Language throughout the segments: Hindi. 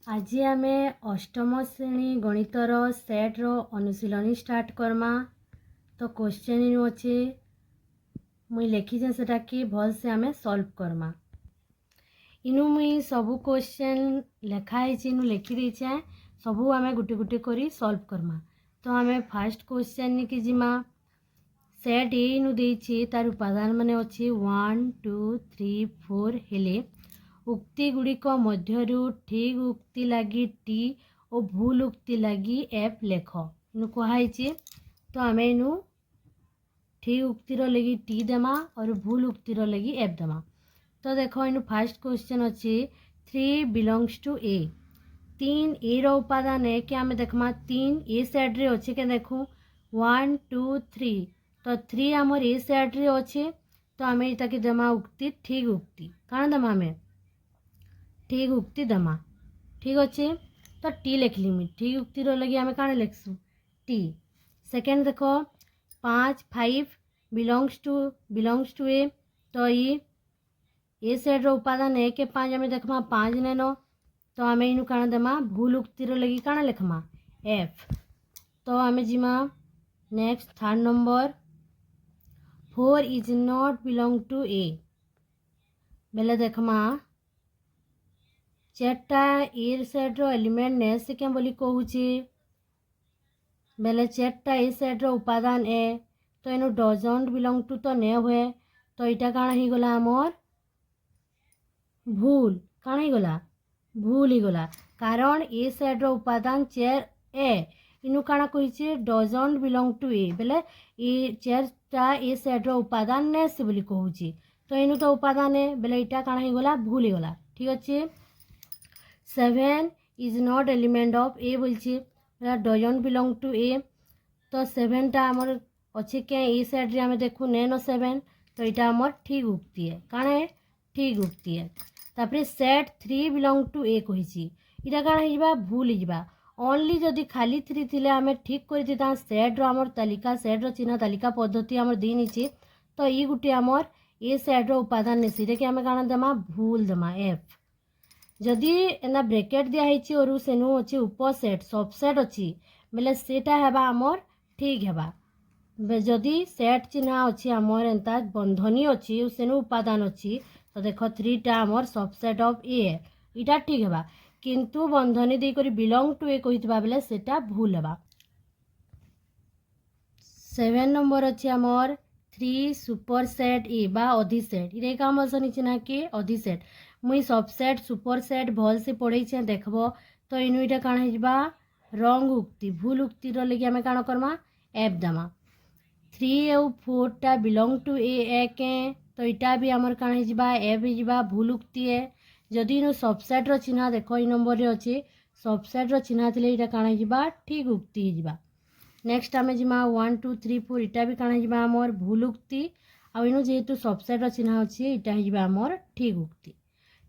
आज आम अष्टम श्रेणी गणितर सेट्र अनुशीलनी स्टार्ट करमा। तो क्वेश्चन इनू अच्छे मुई लिखीचे सेटा कि भल से आम सॉल्व करमा। इनू मुई सबू क्वेश्चन लिखाई इनू लिखी देचे सबू आम गुटे गुटे करी सॉल्व करमा। तो आम फास्ट क्वेश्चन निकी जिमा। सेट ए इनू देछि तार उपादान माने अच्छे 1 2 3 4 हेले उक्ति गुड़िक मध्यरु ठीक उक्ति लगी टी और भूल उक्ति लगी एफ लेख इनू कहुई। तो आम इनू ठीक उक्तिर लगी टी देमा और भूल उक्तिर लगी एफ देमा। तो देखो इनू फास्ट क्वेश्चन अच्छे 3 बिलोंग्स टू ए। 3 ए रो उपादान है कि आम देखमा 3 ए साइड रे अच्छे के देखूँ 1 2 3। तो 3 आमर ए साइड रे अच्छे। तो आम ये देमा उक्ति ठीक उक्ति कण देमा आम ठीक उक्ति देमा। ठीक अच्छे। तो टी लिखली मुझे ठीक उक्ति लगी आम कण लिखसु टी। सेकेंड देखो 5 बिलोंग्स टू ए। तो ये साइड रो उपादान है कि 5 आम देखमा 5 नेनो। तो आम इनू कण देमा भूल उक्ति लगी कण लिखमा एफ। तो आम जिमा next third number 4 is not belong to A. बेले देखमा चार्टा ए साइड रो एलिमेंट ने से क्या बोली कहूचे बेले चार्टा ए साइड रो उपादान ए। तो इनू डजंट बिलोंग टू तो ने हुए। तो इटा काण ही गला आमर भूल काण ही गला भूल ही गला कारण ए साइड रो उपादान चेयर ए इनू काण कहिचे डजंट बिलोंग टू ए बेले ए चार्टा ए साइड रो उपादान ने से बोली कहूची। तो इनू तो उपादान है बेले इटा काण ही गला भूल ही गला। ठीक अच्छे। 7 is not element of A बोलछे डजंट बिलोंग टू ए। तो 7 टा आमर अच्छे क्या ए साइड रे आम देखू नेनो 7। तो यहाँ आमर ठीक उक्ति है कण है ठीक उक्ति है। तापर सेट 3 बिलोंग टू ए कही इटा कण हो भूल हो ओनली जदि खाली 3 थिले आम ठीक कर सेट रो आमर तालिका सेट रो चिन्ह तालिका पद्धति आमर दी नीचे। तो ये गोटे आमर ए साइड रो उपादान नहीं सीधे कि आम कण देमा भूल देमा एफ। जदि एना ब्रेकेट दिखाई और सेनु अच्छे उपसेट सबसेट अच्छी बेले सेटा हेबा आमर ठीक हेबा। जदि सेट चिन्ह अच्छी आमर एंता बंधनी अच्छी सेनु उपादान अच्छी। तो देखो 3 टा आमर सबसेट ऑफ ए इटा ठीक हेबा किंतु बंधनी दे करी बिलोंग टू ए कहितबा बेले सेटा भूल हेबा। 7 नंबर अच्छे आमर 3 सुपर सेट ए बा अधिसेट इरे काम बसनी चिन्ह के अधिसेट मुई सबसेट सुपर सेट भल से पढ़े देखब। तो इनू इटा काण हो रंग उक्ति भूल उक्ति लगे आम काण करमा एफ देमा। 3 और 4 टा बिलोंग टू ए एक तो इटा भी आमर काण हो एफ हो भूल उक्ति है। जदि इनू सबसेट रो चिन्ह देखो ई नंबर रे अच्छे सबसेट रो चिन्ह थिले इटा काण हो ठीक उक्ति हो। नेक्स्ट आम जिमा 1 2 3 4 इटा भी काण हो आमर भूल उक्ति आ इनू जेहेतु सबसेट रो चिन्ह अच्छे इटा हो आमर ठीक उक्ति।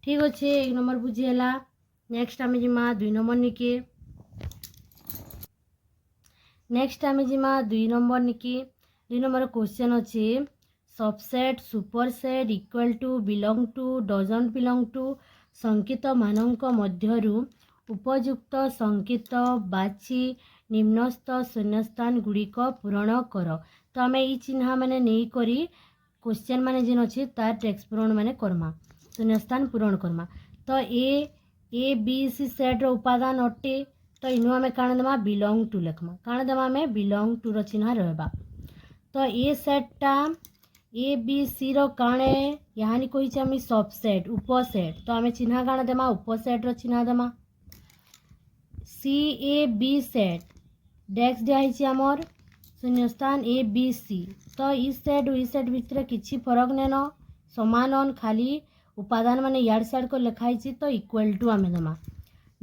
ठीक अच्छे 1 नंबर बुझीगला। नेक्स्ट आम जिमा 2 नंबर निके। नेक्स्ट आम जिमा 2 नंबर निकी 2 नंबर क्वेश्चन अच्छे subset superset equal to belong to doesn't belong to संकित मानक मध्यरु उपयुक्त संकित बाछि निम्नस्थ शून्यस्थान गुड़िक पूरण कर। तो आम ये चिन्ह माने नहीं करी क्वेश्चन माने जेन अच्छे तार टेक्स्ट पूरण माने करमा शून्यस्थान पूरण करमा। तो ए बी सी सेट रो उपादान अटे। तो इनू आम काण देमा बिलोंग टू लिखमा काण देमा आम बिलोंग टू रो चिन्ह रहबा। तो ए सेटटा ए बी सी रो काण यहाँ कही आम सबसेट उपसेट। तो आम चिन्ह काण देमा उपसेट रो चिन्ह देमा। सी ए बी सेट डेक्स दिखाई आमर शून्यस्थान ए बी सी। तो ई सेट और ई सेट भितर किसी फरक नेन समान खाली उपादान माने यार साइड को लिखाई। तो इक्वल टू आम देमा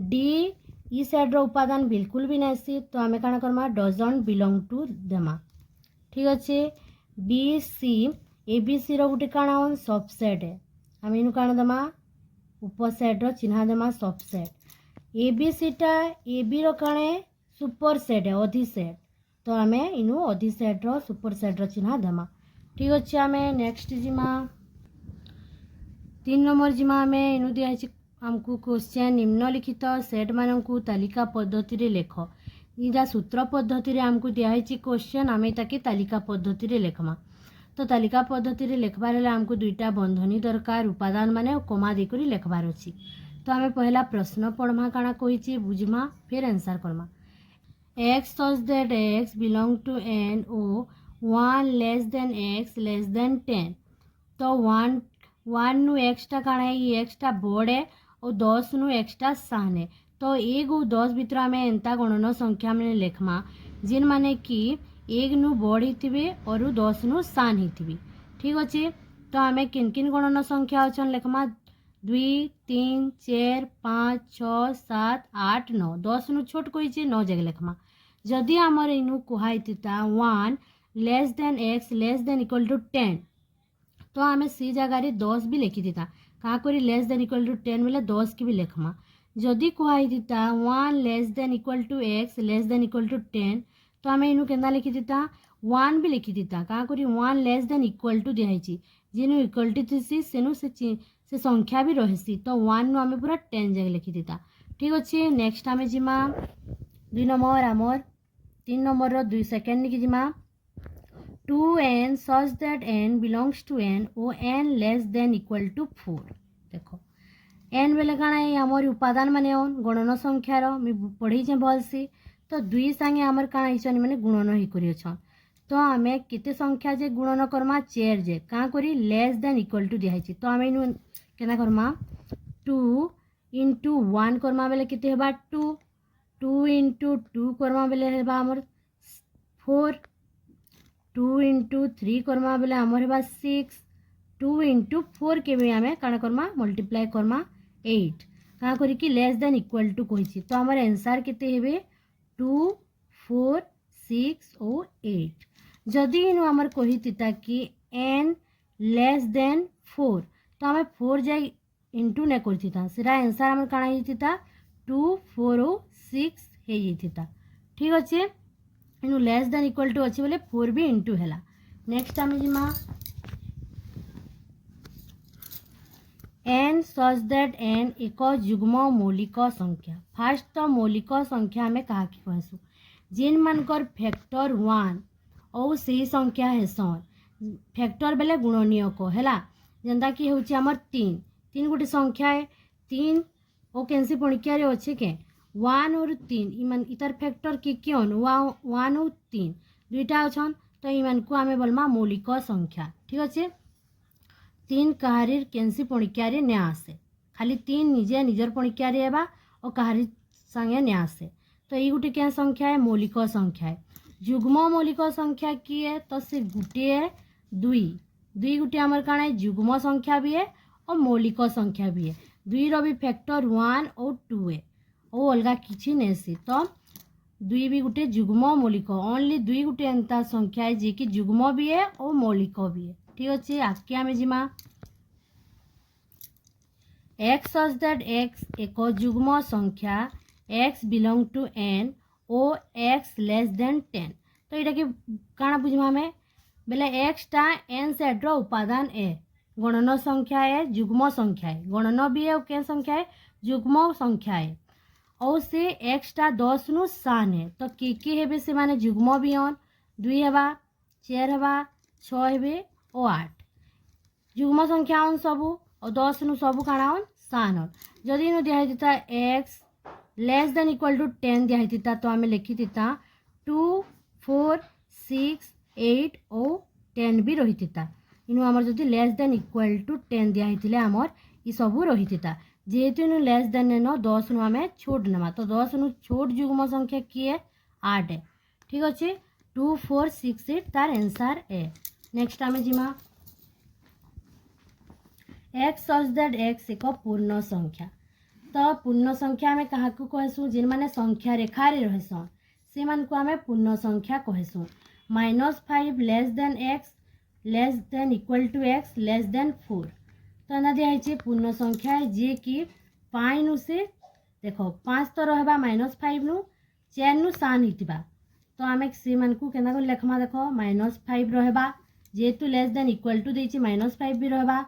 डी ई साइड रो उपादान बिल्कुल भी नहीं तो आम काण करमा डजंट बिलोंग टू देमा। ठीक अच्छे। बी सी ए बी सी रो गोटे काण सबसेट है आम इनू काण देमा उपसेट रो चिन्ह देमा सबसेट। ए बी सी टा ए बी रो काण सुपर सेट है अधिसेट। तो आम इनू अधिसेट रो सुपर सेट रो चिन्ह देमा। ठीक अच्छे। आम नेक्स्ट जिमा 3 नंबर जिमा आम इनू दिखाई आमको क्वेश्चन निम्नलिखित सेट मानकु तालिका पद्धति रे लेख इटा सूत्र पद्धति रे आमको दिखाई क्वेश्चन आम ताके तालिका पद्धति रे लेखमा तो तालिका पद्धति रे लेखबार हेले आमको दुईटा बंधनी दरकार उपादान माने कोमा देकरी लेखबार अछि तो आम पहला प्रश्न पढ़मा काना कहिछि बुझमा फिर answer Karma x such that x belong to n o 1 less than x less than 10 तो 1 नु x टा काना है ये x टा बड़ है और 10 नु x टा सान है तो 1 और 10 भितर आम एंता गणन संख्या मैंने लेखमा जिन माने कि 1 नु बड़ ही और 10 नु सान ही ठीक अच्छे तो आम किन किन गणन संख्या अच्छा लेखमा 2 3 4 5 6 7 8 9 10 नु छोट कही 9 जगह लेखमा जदि आमर इनू कहुता 1 less than x less than equal to 10 तो आम सी जगार 10 भी लिखी था क्या करी लेस देन इक्वल टू 10 बोले 10 की भी लिखमा जदि कहुता 1 less than equal to x less than equal to 10 तो आम इनू के लिखी था 1 भी लिखी था क्या करी 1 लेस देन इक्वल टू दिखाई जिनू इक्वल टू थी सेनु से संख्या भी रही तो 1 नु आम पूरा 10 जगह लिखी था ठीक अच्छे नेक्स्ट आम जिमा 2 नंबर आमर 3 नंबर 2 सेकेंड की जिमा 2n such that n belongs to n or n less than equal to 4 देखो n बेले काना है आमर उपादान माने गणन संख्यार पढ़ी भल से तो 2 संगे आमर काना हिचन माने गुणन ही करी छन तो आमे केते संख्या जे गुणन करमा 4 जे का करी लेस देन इक्वल टू दिहाई तो आमे इनु केना करमा 2 into 1 करमा बेले केते हेबा 2 2 into 2 करमा बेले हेबा आमर 4 2 into 3 करमा बेले आमर हेबा 6 2 into 4 के भी आमे काना करमा मल्टीप्लाई करमा 8 का करी कि लेस देन इक्वल टू कहिछि तो आमर आंसर केते हेबे 2 4 6 और 8 जदि इनु आमर कहितिता कि n लेस देन 4 तो आमे 4 जाय इंटू ने करथिता सेरा आंसर आमर काना हितिता 2 4 और 6 हे हितिता ठीक अच्छे इनु लेस देन इक्वल टू अच्छे बोले 4 भी इंटू हैला नेक्स्ट आम जिमा n such that n एक जुग्म मौलिक संख्या फास्ट तो मौलिक संख्या आम क्या कहसु जिन मानकर फैक्टर 1 और सही संख्या हेसन फैक्टर बेले गुणनीय को हैला जेंता कि होची हमर 3 गोटे संख्या है 3 ओ कैंसी पणिकिया रे अछि के 1 और 3 इमान इतर फैक्टर के कियन 1 और 3 दुईटा अछन तो इमान को आमे बोलमा मौलिक संख्या ठीक अछि 3 कहारीर कैंसी पणिकिया रे ने आसे खाली 3 निजे निजर पणिकिया रे हेबा और कहारी संगे ने आसे तो ये गोटे क्या संख्या है मौलिक संख्या है जुग्म मौलिक संख्या की है तो से गुटे है 2 गोटे आमर काण है जुग्म संख्या भी है और मौलिक संख्या भी है 2 रो भी फैक्टर 1 और 2 है और अलग किसी नहीं सी तो 2 भी गोटे जुग्म मौलिक ओनली 2 गोटे एंता संख्या है जी कि जुग्म भी है और मौलिक भी है ठीक अच्छे आगे आम जिमा x such that x एक जुग्म संख्या x belong to n ओ x लेस देन 10 तो यहाँ कि काना बुझमा हमें बेले x टा n सेट रो उपादान ए गणन संख्या है जुग्म संख्या है गणन भी है क्या संख्या है जुग्म संख्या है और से x टा 10 नु सान है तो के हेबे से माने जुग्म भी ऑन 2 हेबा 4 हेबा 6 हेबे और 8 जुग्म संख्या ऑन सबु और 10 नु सबु काना ऑन सान ऑन जदि नु दिया दिता x less than equal to 10 दिया तो आम लिखी 2 4 6 8 और 10 भी रही इनु आमर जदि लेस देन इक्वल टू 10 दिया आमर ये सबू रही जेहेतु इनु लेस देन न 10 नु आम छोट नमा तो 10 नु छोट जुग्म संख्या किए 8 है ठीक अच्छे 2 4 6 8 तार आंसर है नेक्स्ट आम जिमा x such that x एक पूर्ण संख्या तो पूर्ण संख्या में क्या कहसु जिन माने संख्या रेखा रे रहसन से मान को हमें पूर्ण संख्या कहसु -5 less than x less than equal to x less than 4 तो ना दिया है पूर्ण संख्या है जे कि 5 नु से देखो 5 तो रहबा -5 नु 4 नु सान हितबा तो आम से मान को केना को लेखमा देखो -5 रहबा जेहेतु लेस देन इक्वल टू देछि -5 भी रहबा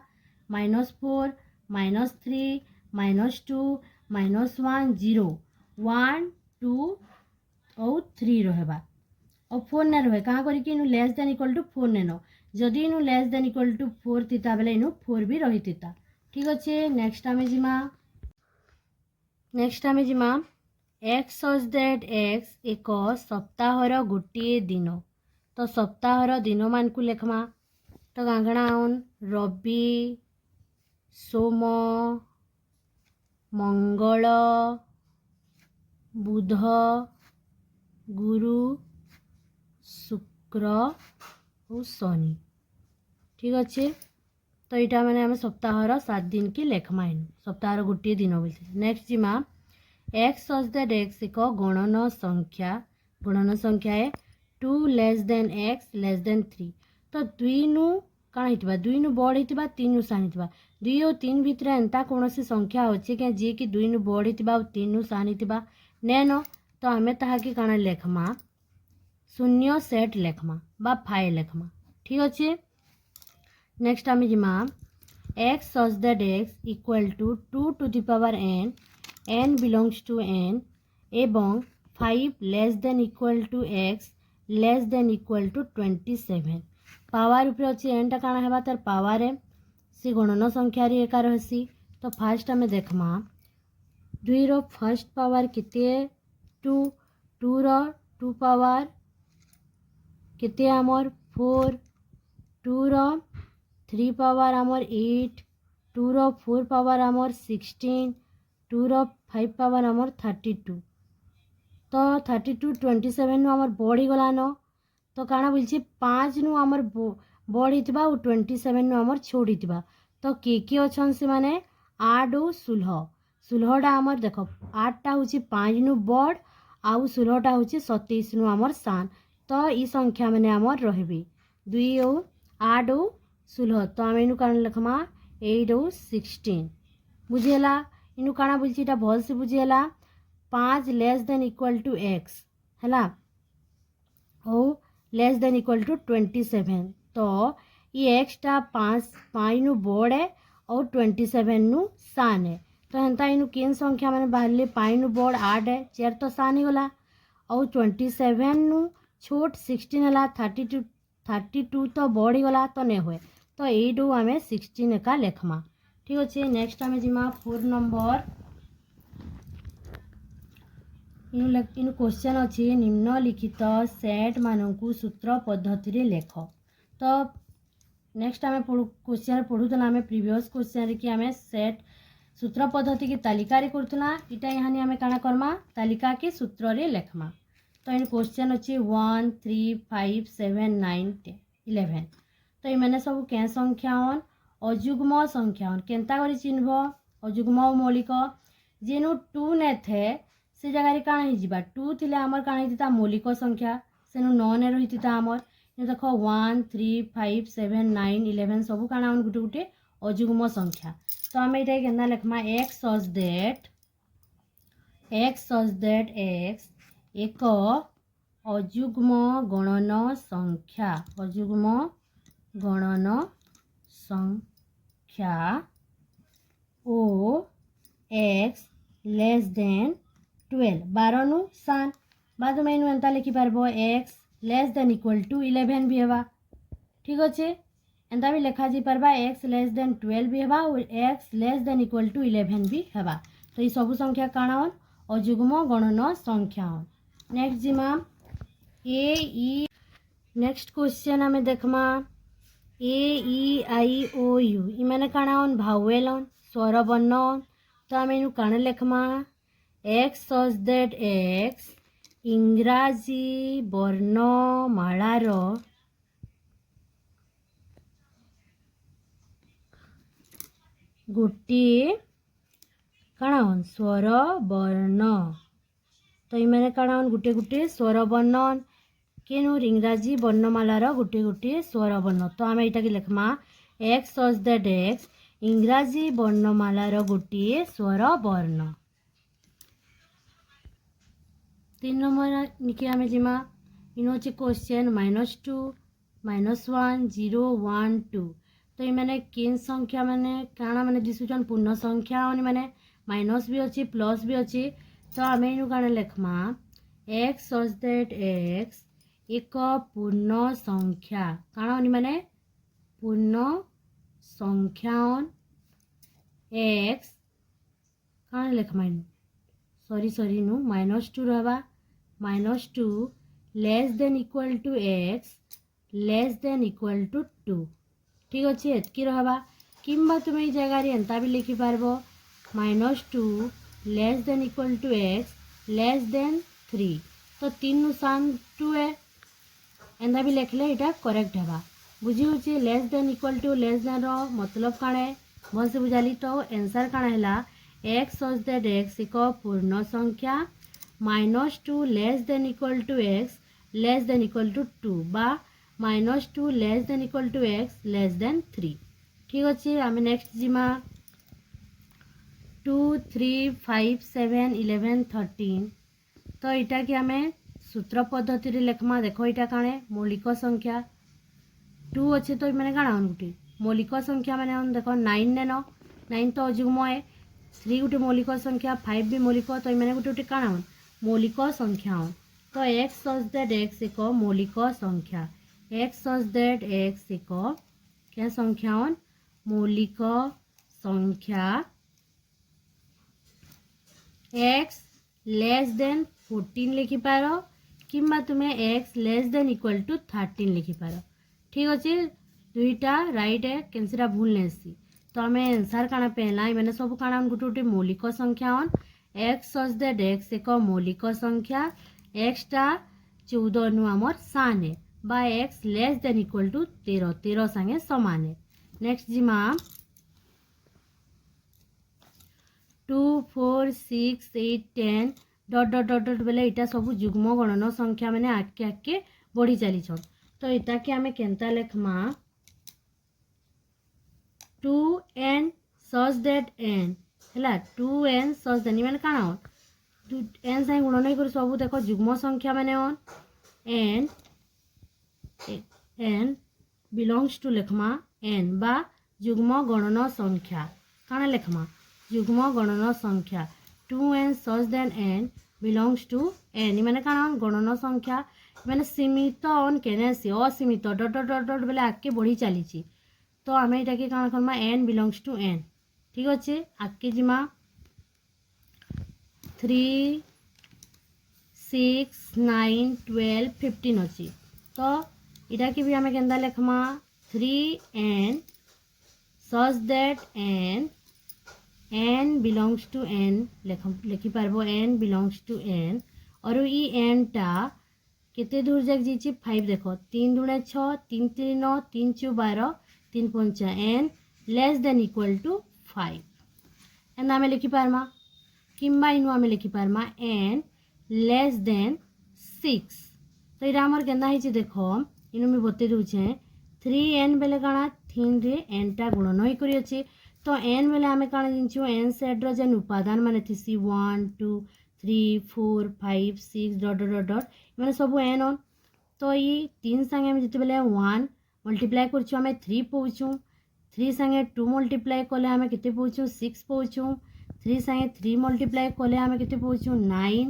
-4 -3 -2 -1 0 1 2 और 3 रहेबा और 4 ना रहे कहाँ करी इनु लेस देन इक्वल टू 4 नेनो जदि इनु लेस देन इक्वल टू 4 थिता बेले इनु 4 भी रही थिता ठीक अच्छे नेक्स्ट आमे जिमा एक्स सच दैट एक्स एक सप्ताहर गोटे दिन तो सप्ताहर दिन मान को लेखमा तो गांगणा आउन रवि सोम मंगल बुध गुरु शुक्र और शनि ठीक अच्छे तो यहाँ मैंने आम सप्ताहर 7 दिन की लेखमा इन सप्ताहर गोटे दिन बोलते नेक्स्ट जिमा एक्स सच दैट एक्स एक गणन संख्या है 2 less then x less than 3 तो 2 नु कण होता 2 नु बड़ होता 3 नु सान होता 2 और 3 भितर एंता कौन संख्या अच्छे क्या जी कि 2 नु बड़ होता 3 नु सान होता नेन तो आम ताकि कण लेखमा शून्य सेट लेखमा बा फाइव लेखमा ठीक अच्छे नेक्स्ट आम जिमा x such that x equal to 2 to the power n belongs to n एवं 5 less than equal to x less than equal to 27 power ऊपर अच्छे एनटा काଣା हेबा तार पावर है सी गणन संख्या रे एका रहसी तो फास्ट आम देखमा 2 रो फर्स्ट पावर केते 2 2 रो 2 पावर केते आमर 4 2 रो 3 पावर आमर 8 2 रो 4 पावर आमर 16 2 रो 5 पावर आमर 32 तो 32 27 नु आमर बढ़ी गला न तो काଣା बोलछे 5 नु आमर बढ़ी थिबा और 27 नु आमर छोड़ी थिबा तो के अछन से माने 8 और 16 टा आमर देखो 8 टा होची 5 नु बड़ आउ 16 टा होची 27 नु आमर सान तो ई संख्या माने आमर रहबे 2 और 8 और 16 तो आम इनु काण लिखमा 8 और 16 बुझेला इनु काणा बोलछि एटा भल से बुझेला 5 less than equal to x हैला और लेस देन इक्वल टू 27 तो ये एक्स टा 5 नु बड़ है और 27 नु सान है तो हेन्ता इनु केन संख्या माने बाहरले 5 नु बड़ 8 है 4 तो सान ही गला और 27 नु छोट 16 है 32 तो बढ़ी गला तो नहीं हुए तो 8 आम 16 एका लेखमा ठीक अच्छे नेक्स्ट आम जिमा 4 नंबर इन क्वेश्चन अच्छे निम्नलिखित सेट मानू सूत्र पद्धति लेख तो नेक्स्ट आम क्वेश्चन पढ़ुला आम प्रीवियस क्वेश्चन कि आम सेट सूत्र पद्धति की तालिका रे करथुला इटा यहाँ आम काना करमा तालिका के सूत्र रे लेखमा तो इन क्वेश्चन अच्छे 1 3 5 7 9 11 तो ये मैंने सब क्या संख्या अजुग्म संख्या केन्ता करी चिन्हब अजुग्म मौलिक जेनु 2 ने थे से जगह काण हो 2 थिले आमर काण होता मौलिक संख्या सेनु 9 ने रही आमर देखो 1 3 5 7 9 11 सब काण गोटे गोटे अजुग्म संख्या तो आम ये केन्ता लेखमा एक्स सच दैट एक्स एक अजुग्म गणन संख्या अजुग्म गणन संख्या ओ एक्स लेस देन 12 12 नु सान बाद में इनु एंता लिखि पारबो x less than equal to 11 भी हेबा ठीक अच्छे एंता भी लिखा जी पारबा एक्स लेस देन 12 भी हेबा और x less than equal to 11 भी हेबा तो ये सब संख्या काଣା अजुग्म गणन संख्या नेक्स्ट जिमा ए ई नेक्स्ट क्वेश्चन आम देखमा ए ई आई ओ यू इमाने काଣା भावेल स्वर वर्ण तो आम इनु काण लेखमा एक्स सच दैट एक्स इंग्राजी वर्णमालार गोटे काण स्वर वर्ण तो ये काण गोटे गोटे स्वर वर्ण केनु इंग्राजी वर्णमालार गोटे गोटे स्वर वर्ण तो आम यहाँ लेखमा एक्स सच दैट एक्स इंग्राजी वर्णमालार गोटे स्वर वर्ण 3 नंबर निके आम जिमा इन अच्छे क्वेश्चन -2 -1 0 1 2 तो ये केन संख्या माने काଣା माने दिसुचन पूर्ण संख्या माने माइनस भी अच्छी प्लस भी अच्छी तो आम इन कण लिखमा एक्स सच दैट एक्स एक पूर्ण संख्या कण माने पूर्ण संख्या एक्स कण लिखमा सॉरी नु -2 रहा -2 less than equal to x less than equal to 2 ठीक अच्छे एतकी रहा किंबा तुम ये जगह एंता भी लिखिपार -2 less than equal to x less than 3 तो 3 नु सान 2 है एंता भी लिखले यहाँ करेक्ट है बुझी होची less than equal to less than रो मतलब काण है भल से बुझाली तो आंसर काण है एक्स सच दैट एक्स एक पूर्ण संख्या -2 less than equal to x less than equal to 2 बा -2 less than equal to x less than 3 ठीक अच्छे आम नेक्स्ट जिमा 2 3 5 7 11 13 तो यहाँ कि आम सूत्र पद्धति लिखमा देखो यहाँ काणे मौलिक संख्या 2 अच्छे तो मैंने काण गोटे मौलिक संख्या मैंने देख 9 नेन 9 तो अजुग्म है 3 गोटे मौलिक संख्या 5 भी मौलिक तो मैंने गोटे गोटे काण मौलिक संख्या तो एक्स सच दैट एक्स एक मौलिक संख्या एक्स सच दैट एक्स एक क्या संख्या मौलिक संख्या एक्स लेस देन 14 लिखिपार किंबा तुम्हें x less than equal to 13 लिखिपार ठीक अच्छे दुईटा राइट है कैंसीटा भूल नहीं तो आम आंसर काण पहला मैंने सब काण गोटे गोटे मौलिक संख्या एक्स सच दैट एक्स एक मौलिक संख्या एक्सटा 14 नु आमर सान है बा x less than equal to 13 संगे समान है नेक्स्ट जिमा 2 4 6 8 10 डट डट डट डट बेले यहाँ सब जुग्म गणन संख्या मैंने आके आके बढ़ी चली तो यहाँ कि आम केन्ता लिखमा 2n सच दैट n है 2n सच दैट मैंने काण एन साइ गुणन कर सब देख जुग्म संख्या मैंने n n बिलोंग्स टू लिखमा n बा जुग्म गणन संख्या काण लिखमा जुग्म गणन संख्या 2n such that n belongs to n मैंने काण गणन संख्या मैंने सीमित ऑन केने असीमित डट डट डट डट बेले आगे बढ़ी चली तो आम यहाँ कि काण करमा n बिलोंग्स टू n ठीक अच्छे आगे जिमा 3 6 9 12 15 अच्छी तो यहाँ कि भी आम के लिखमा 3n such that n belongs to n लिखिपार n बिलोंग्स टू n और ये n टा केते दूर जाक जी 5 देख 3 दूणे 6 3 3 9 3 4 12 3 5 n less than equal to 5 and आम लिखिपारमा किंबा इनु आम लिखिपारमा n लेस देन 6 तो यहाँ आमर केन्दा होइछि देख इनु मुझे बते दूचे 3n बेले काଣା 3 रे n टा गुणन होई करी अछि तो n बेले आम काଣା जिंचु n सेट रो जेन उपादान माने थिसी 1 2 3 4 5 6 डॉट डॉट डॉट मैंने सब एन ऑन तो ये 3 संगे आम जिते बेले 1 मल्टीप्लाई करछुं आम 3 पाउछुं 3 संगे 2 मल्टीप्लाई कले आम केते पाउछुं 6 पाउछुं 3 संगे 3 मल्टीप्लाई कले आम केते पाउछुं 9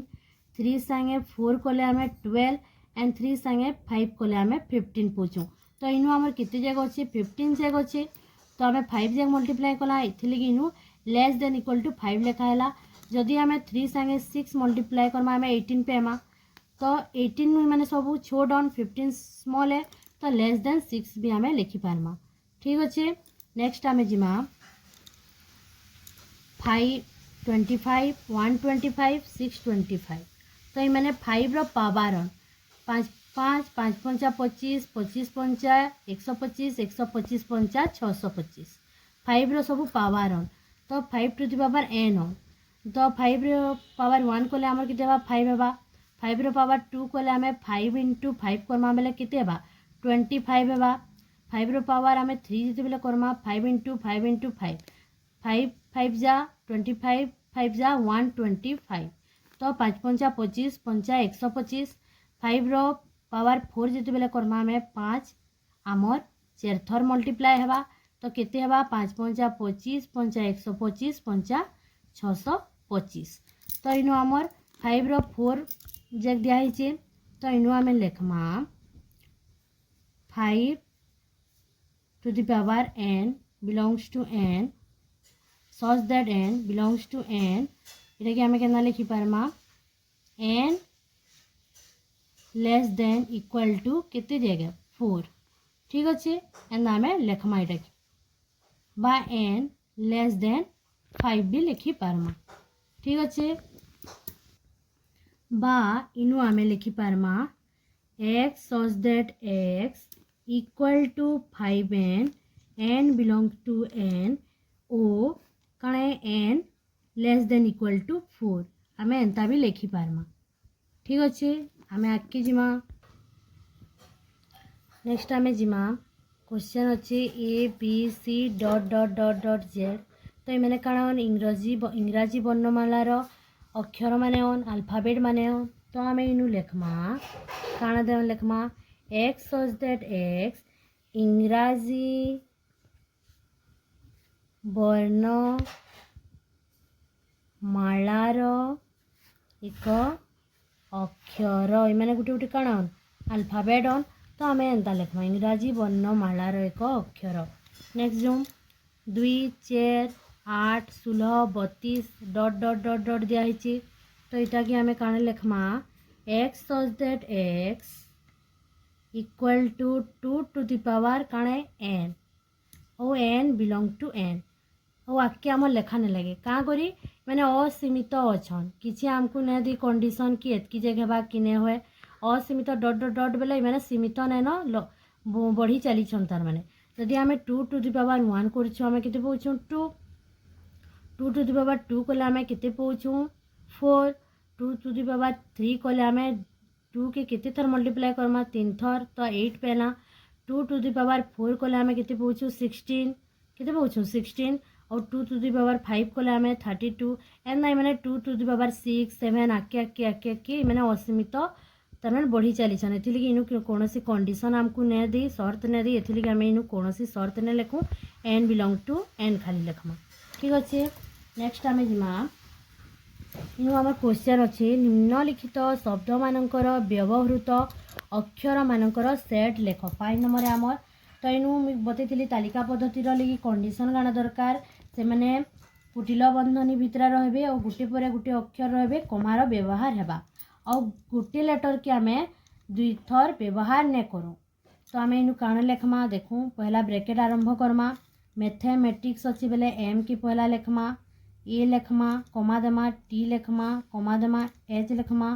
3 संगे 4 कले आम 12 एंड 3 संगे 5 कले आम 15 पाउछुं तो इनु आमर केते जगह अच्छे 15 जगह अच्छे तो आम 5 जगह मल्टीप्लाई कला इथिले कि इनु लेस देन इक्वल टू 5 लिखा है जदि आम 3 संगे 6 मल्टीप्लाई करमा आम 18 पेमा तो 18 मैंने सब छोट ऑन 15 स्मॉल है तो लेस देन 6 भी आम लिखिपारमा ठीक अच्छे नेक्स्ट आम जिमा 5 25 125 625 तो ये मैंने 5 रो पावर 5 5 5 पंचा 25 25 पंचा 125 125 पंचा 625 5 रो सब पावर तो 5 टू द पावर n तो 5 रो पावर 1 कले आमर केते बा 5 हेबा 5 रो पावर 2 कले आमे 5 इंटू 5 करमा बेले केते हेबा 25 हेबा 5 रो पावर आमे 3 जेते बेले करमा 5 इंटू 5 इंटू 5 5 5 जा 25 5 जा 125 तो 5 पंचा 25 पंचा 125 5 रो पावर 4 जेते बेले करमा आमे 5 आमर 4 थर मल्टीप्लाई हेबा तो केते हेबा 5 पंचा 25 पंचा 125 पंचा 625 तो इनु आमर 5 रो 4 जग दिया तो इनु आम लिखमा 5 to the power n belongs to n such that n belongs to n इटा कि आम के लिखि पारमा n less than equal to केते दिया 4 ठीक अच्छे एंड आम लिखमा इटा कि बा n लेस देन 5 भी लिखि पारमा ठीक अच्छे बा इनु आम लिखि पारमा x such that x equal to 5n n belong to n ओ कण n less than equal to 4 आम एंता भी लिखि पारमा ठीक अच्छे आम आगे जिमा नेक्स्ट आम जिमा क्वेश्चन अच्छे A B C dot dot dot dot Z तो ये कण इंग्राजी वर्णमालार अक्षर माने अल्फाबेट माने तो आम इनु लिखमा कण दे लिखमा एक्स सच दैट एक्स इंग्राजी वर्णमालार एक अक्षर ये गोटे गोटे कण अल्फाबेट तो आम एंता लिखमा इंग्राजी वर्णमालार एक अक्षर नेक्स्ट जो 2 4 8 16 32 डॉट डॉट डॉट डॉट दिखाई तो यहाँ कि आम कण लिखमा x such that x equal to 2 to the power कण n और n बिलोंग टू n और आगे आम लेखा नहीं लगे क्या करी मैंने असीमित अच्छन किसी आमको नहीं दी कंडीशन कि एतकी जगह कि नहीं हुए असीमित डॉट डॉट डॉट बेले मैंने सीमित नहीं न बढ़ी चली तार मैंने जदि आम 2 to the power 1 करें के पाऊँ 2 2 to the power 2 कले आम के पाऊँ 4 2 to the power 3 कले आम 2 के केते थर मल्टीप्लाई करमा 3 थर तो 8 पेना 2 to the power 4 कले आम के पाऊँ 16 के पाऊँ 16 और 2 to the power 5 कले आम 32 एंड मैंने 2 to the power 6 7 आके आके आके आके मैंने असीमित तार मैंने बढ़ी चली एथि इनु कौन कंडीशन आमको नहीं दी सर्त नहीं दी एथि आम इनु कौन सर्त नहीं लिखूँ एन बिलोंग टू एन खाली लिखमा ठीक अच्छे नेक्स्ट आम जिमा इनु आम क्वेश्चन अच्छे निम्नलिखित शब्द मानकर व्यवहृत अक्षर मानकर सेट लेख 5 नंबर आमर तो इनु बतई तालिका पद्धति लगी कंडीशन गाना दरकार से मैंने कुटिल बंधनी भितर रे और गोटे पर गोटे अक्षर रे कमार व्यवहार है और गोटे लेटर के आम 2 थर व्यवहार नहीं करूँ तो आम इनु काण लेखमा देखूँ पहला ब्रैकेट आरंभ करमा मैथमेटिक्स अच्छी बेले एम की पहला लेखमा ए लेखमा कमा देमा टी लेखमा कमा देमा एच लेखमा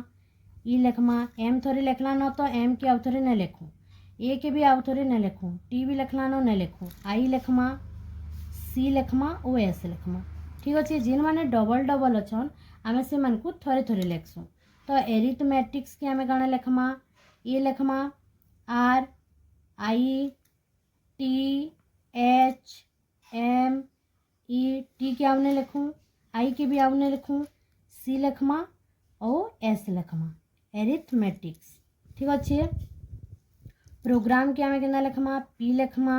ई लेखमा एम थोड़ी लेखला न तो एम की आउ थोड़ी नहीं लिखूँ ए के भी आउ थोड़ी नहीं लिखूँ टी भी लेखला न नहीं लिखूँ आई लेखमा सी लेखमा और एस लेखमा ठीक अच्छे जिन मैंने डबल डबल अच्छन आम से थोड़े थोड़े लिखसुँ तो एरिथमेटिक्स के आम कण लेखमा ए लेखमा R I T H M E T के आउने लिखूँ आई के भी आउने लिखूँ सी लेखमा और एस लेखमा एरिथमेटिक्स ठीक अच्छे प्रोग्राम के आम के लेखमा पी लेखमा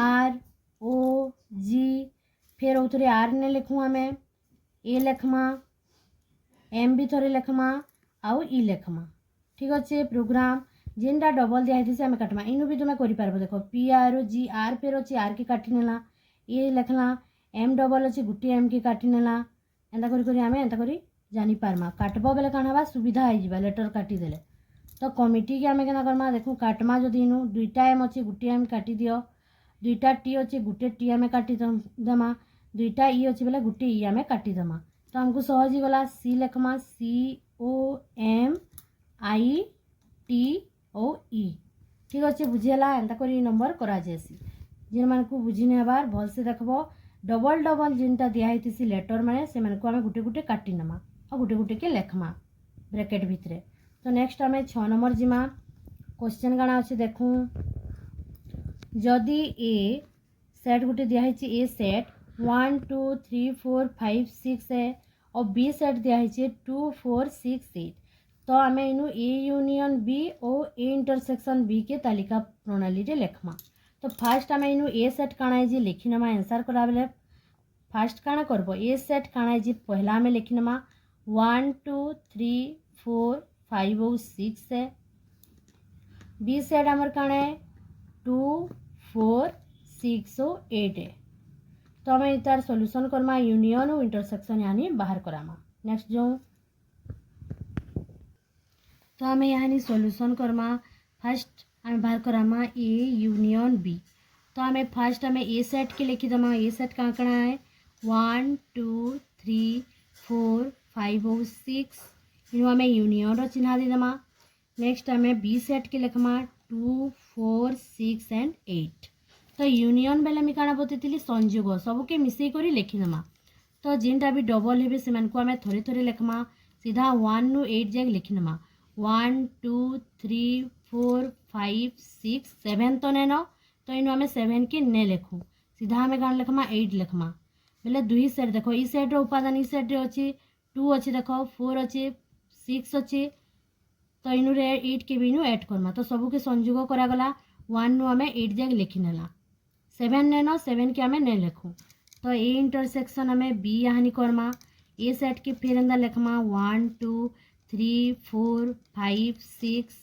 आर ओ जी फिर और थोड़े आर ने लिखूँ आम ए लेखमा एम भी थोड़े लेखमा आउ ई लेखमा ठीक अच्छे प्रोग्राम जेनटा डबल दिखाई से आम काटमा इनु भी तुम्हें कर देख पी आर जी आर फेर अच्छे आर के काटी नेला ए लेखला एम डबल अच्छे गोटे एम के काटी नेला एंता करी आम एंता करी जानी पारमा काटब बेले कण हवा सुविधा हो लेटर काटिदेले तो कमिटी के आम के करमा देखूँ काटमा जदि इनु 2टा एम अच्छे गोटे एम काटी दियो 2टा टी अच्छे गोटे टी आम काटी देमा 2टा ई अच्छे बेले गोटे ई आम काटिदेमा तो आमको सहज गला सी लेखमा सी O M I T O ई ठीक अच्छे बुझीगला एंता करी नंबर करा जाएसी जिन मान को बुझी नहीं हबार भल से देखबो डबल डबल जिनटा दिखाई सी लेटर माने से मान को आम गोटे गोटे काटी नमा और गोटे गोटे के लेखमा ब्रैकेट भितरे तो नेक्स्ट आम 6 नंबर जिमा क्वेश्चन गाना अच्छे देखूँ जदि ए सेट गोटे दिखाई ए सेट 1 2 3 4 5 6 है और बी सेट दिखाई 2 4 6 8 तो आम इनु ए यूनियन बी और ए इंटरसेक्शन बी के तालिका प्रणाली रे लेखमा तो फास्ट आम इनु ए सेट काଣା है लिखी नमा आंसर करा बेले फास्ट काना करब ए सेट काना जी पहला आम लिखिनमा 1 2 3 4 5 और 6 है। बी सेट आमर काना है 2 4 6 और 8 है। तो आम तार सॉल्यूशन करमा यूनियन और इंटरसेक्शन यानी बाहर करामा। नेक्स्ट जो तो आम यहाँ सॉल्यूशन करमा फास्ट आम बाहर करामा ए यूनियन बी। तो आम फास्ट आम ए सेट के लिखिदमा ए सेट कहाँ कଣା है 1 2 3 4 5 और 6 इनु आम यूनियन रो चिन्ह देदमा। नेक्स्ट आम बी सेट के लिखमा 2 4 6 एंड 8। तो यूनियन बेले मुझे काଣା बतैली संयोग सबके मिसई करी लिखिदमा। तो जिनटा भी डबल हे से आम थोड़े थोड़े लिखमा सीधा 1 नु 8 जाए लिखिनमा 1 2 3 4 5 6 7 तो नैन तो इनु आम 7 के ने लिखू सीधा आम कौन लिखमा 8 लिखमा बोले दुई सेट देखो ई सेट रो उपादान ई सेट रे अच्छी 2 अच्छी देखो 4 अच्छी 6 अच्छी तो इनु रे 8 के भी इनु ऐड करमा। तो सबू के संयोग करागला 1 नु आम 8 जाए लिखिनेला 7 नैन 7 के आम ने लिखू। तो ए इंटरसेक्शन आम बी यहाँ करमा ए सेट के फिर अंदर लिखमा 1 2 3 4 5 6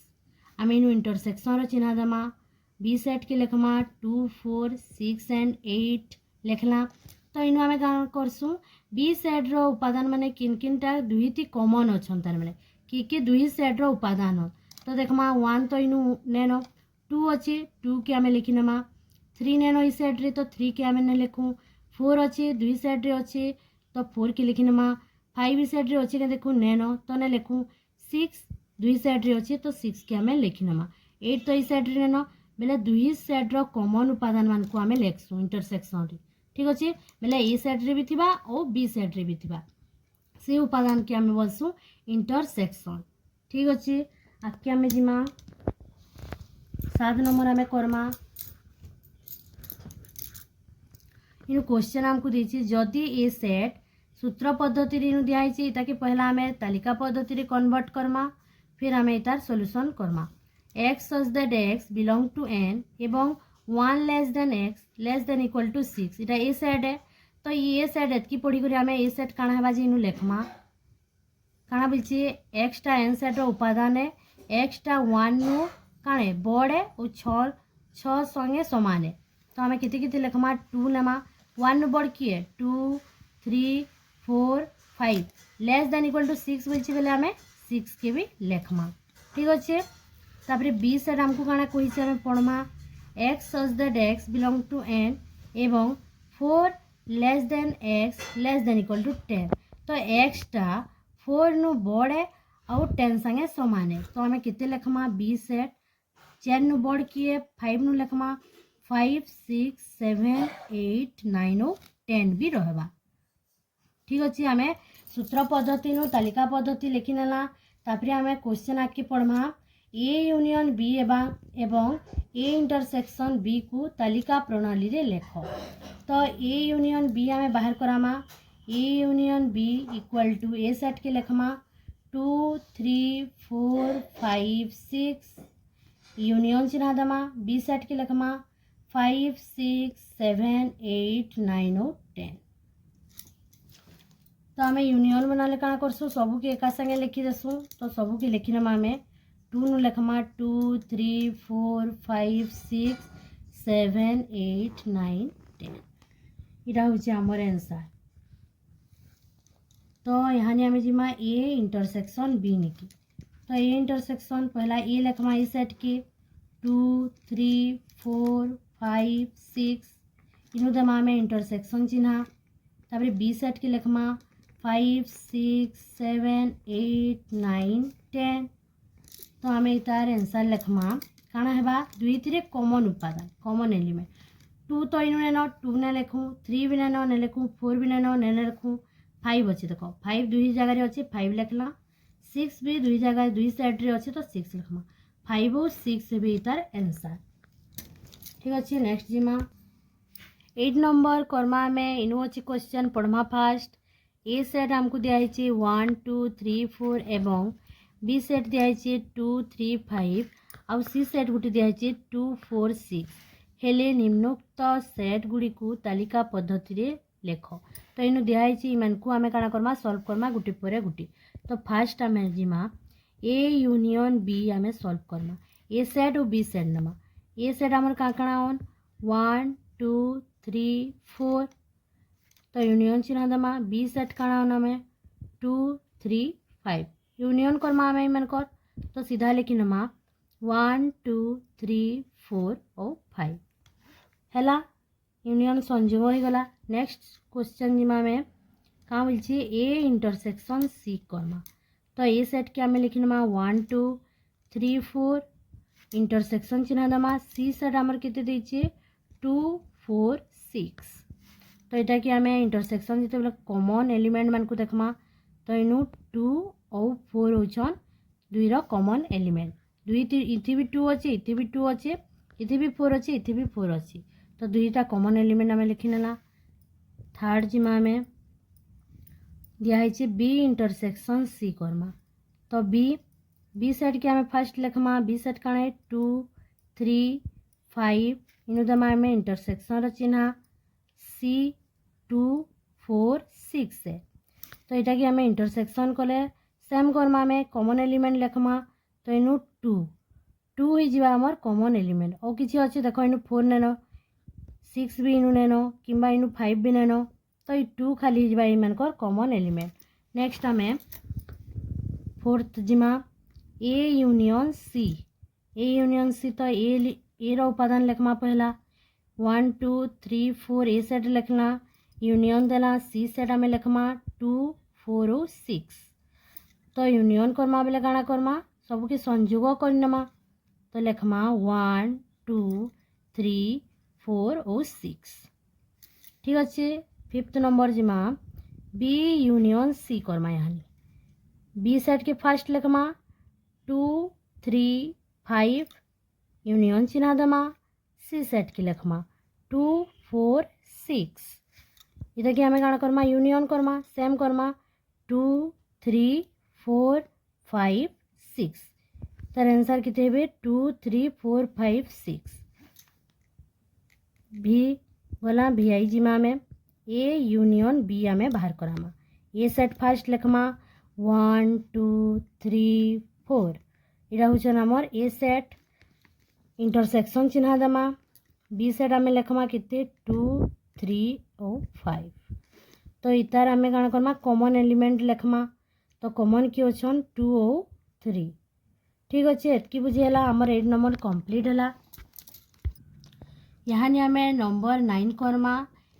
आम इनु इंटरसेक्शन रो चिन्ह देमा। बी सेट के लिखमा 2 4 6 एंड 8 लिखला। तो इनु आम कौन करसु बी सेट रो उपादान माने किन किनटा दुईटी कॉमन अच्छन तार माने कि दुई सेट रो उपादान। तो देखमा 1 तो इनु नेनो 2 अच्छी 2 के आम लिखिनेमा 3 नेनो ई सेट रे तो 3 के आम ने लिखू 4 अच्छी दुई सेट रे अच्छी तो 4 के लिखिनेमा 5 ई सेट रे अच्छी ने देखू नेनो तो ने लिखू 6 दुई सेट रे अच्छी तो 6 के आम लिखिनेमा 8 तो ई सेट रे नेनो बेले दुई सेट रो कॉमन उपादान मान को आम लिखसु इंटरसेक्शन रे। ठीक अच्छे बेले ए सेट रे भी थिबा और बी सेट रे भी थिबा से उपादान के आम बोलसु इंटरसेक्शन। ठीक अच्छे आके आम जिमा 7 नंबर आम करमा इन क्वेश्चन आमको देछि जदि ए सेट सूत्र पद्धति रे नु दियाइछि ताकि पहला आम तालिका पद्धति रे कन्वर्ट करमा फिर आम तार solution Karma x such that x belong to n एवं 1 less than x less than equal to 6 इटा ए सेट है। तो ये सेट एतकी पढ़ी करी आम ए सेट काଣା हेबा जे इनु लेखमा काଣା बोलछि x टा n सेट रो उपादान है x टा 1 नु काणे बड़ है और 6 संगे समान है। तो आम किते किते लेखमा 2 लेमा 1 नु बड़ की है 2 3 4 5 लेस देन इक्वल टू 6 बोलछि बेले आम 6 के भी लेखमा। ठीक अच्छे तापरे बी सेट आमको काଣା कहिछि आम पढ़मा x such that x belong to n एवं 4 less than x less than equal to 10। तो x टा 4 नु बड़ है और 10 संगे समान है। तो आम किते लेखमा बी सेट 4 नु बड़ की है 5 नु लेखमा 5 6 7 8 9 और 10 भी रहबा। ठीक अच्छे आम सूत्र पद्धति नु तालिका पद्धति लिखि नेला तापरे आम क्वेश्चन आके पढ़मा ए यूनियन बी एवं ए इंटरसेक्शन बी को तालिका प्रणाली रे लेख। तो ए यूनियन बी आम बाहर करामा A union B equal to A set के लेखमा 2 3 4 5 6 यूनियन चिन्ह देमा बी सेट के लेखमा 5 6 7 8 9 और 10। तो आम यूनियन बनाले काଣା करसु सबू के एका संगे लिखी देसु। तो सबू के लिखी नेमा आम 2 नु लेखमा 2 3 4 5 6 7 8 9 10 इटा हूँ आमर आंसर। तो यहाँ आम जिमा ए इंटरसेक्शन बी निकी। तो ए इंटरसेक्शन पहला ए लेखमा ए सेट के 2 3 4 5 6 इनु देमा आम इंटरसेक्शन चिन्ह तापरे बी सेट के लेखमा 5 6 7 8 9 10। तो आम तार आंसर लेखमा काଣା हेबा दुईटी कॉमन उपादान कॉमन एलिमेंट 2 तो इनु नेन 2 ने लिखू 3 भी नेन ने लिखू 4 भी नेन ने लिखू 5 अच्छे देखो 5 दुई जगह अच्छे 5 लिखला 6 भी दुई जगह दुई साइड रे अच्छे तो 6 लिखमा 5 और 6 भी तार आंसर। ठीक अच्छे नेक्स्ट जिमा 8 नंबर कर्मा में इनु अच्छे क्वेश्चन पढ़मा फास्ट ए सेट आमको दिखाई 1 2 3 4 एवं बी सेट दिखाई 2 3 5 आउ सी सेट गोटे दिखाई 2 4 6 हेले निम्नोक्त सेट गुड़ी को तालिका पद्धति रे लेख। तो इनु दिखाई इन को आम काण करमा सॉल्व करमा गुटी पर गुटी। तो फास्ट आम जिमा ए यूनियन बी आम सॉल्व करमा। ए सेट और बी सेट नमा। ए सेट आमर काण काण ऑन 1 2 3 4। तो यूनियन चिन्ह दमा। बी सेट काण ऑन आम 2 3 5 यूनियन करमा आम इनकर। तो सीधा लिखी नमा 1 2 3 4 और 5 है यूनियन संयोग हो गला। नेक्स्ट क्वेश्चन जिमा में कहाँ बोलছি ए इंटरसेक्शन सी करमा। तो ए सेट के आम लिखी नमा 1 2 3 4 इंटरसेक्शन चिन्ह दमा। सी सेट आमर केते देछि 2 4 6। तो यहाँ कि आम इंटरसेक्शन जिते कॉमन एलिमेंट मान को देखमा। तो इनु 2 और 4 होचन दुईर कॉमन एलिमेंट। दुई इति भी 2 अच्छे, इति भी 2 अच्छे, इति भी 4 अच्छे, इति भी 4 अच्छे। तो दुईटा कॉमन एलिमेंट आम लिखी नेला। थर्ड जिमा में दिखाई बी इंटरसेक्शन सी करमा। तो बी सेट के आम फास्ट लिखमा। बी सेट काण है 2 3 5 इनु दमा आम इंटरसेक्शन चिन्ह। सी 2 4 6 है। तो यहाँ कि आम इंटरसेक्शन कले सेम करमा आम कॉमन एलिमेंट लिखमा। तो इनु 2 2 ही जीवा आमर कॉमन एलिमेंट। और किसी अच्छे देख इनु 4 नेन 6 भी इनु नेन कि इनु 5 भी नेन। तो ये 2 खाली जीवा इनकर कॉमन एलिमेंट। नेक्स्ट आम फोर्थ जिमा A union C. A union C तो ए रो उपादान लिखमा पहला 1 2 3 4 ए सेट लिखना। यूनियन देला सी सेट आम लिखमा 2 4 और 6। तो यूनियन करमा बेले काଣା करमा सबके संयोग करनमा। तो लिखमा 1 2 3 4 और 6। ठीक अच्छे। फिफ्थ नंबर जिमा बी यूनियन सी करमा। यहाँ बी सेट के फास्ट लिखमा 2 3 5 यूनियन चिन्ह दमा। सी सेट के लिखमा 2 4 6। इधर कि हमें काଣା करमा यूनियन करमा सेम करमा 2 3 4 5 6। तार आंसर कितने हे 2 3 4 5 6। भी बोला भी आई जिमा में ए यूनियन बी आम बाहर करामा। ए सेट फास्ट लिखमा 1 2 3 4 यहाँ हूँ आमर ए सेट इंटरसेक्शन चिन्ह दमा। बी सेट आम लिखमा कितने 2 3 और 5। तो इतार आम काण करमा कॉमन एलिमेंट लिखमा। तो कॉमन किए अच्छन 2 और 3। ठीक अच्छे। एतकी बुझीगला आमर 8 नंबर कंप्लीट है। यहाँ आम नंबर 9 करमा।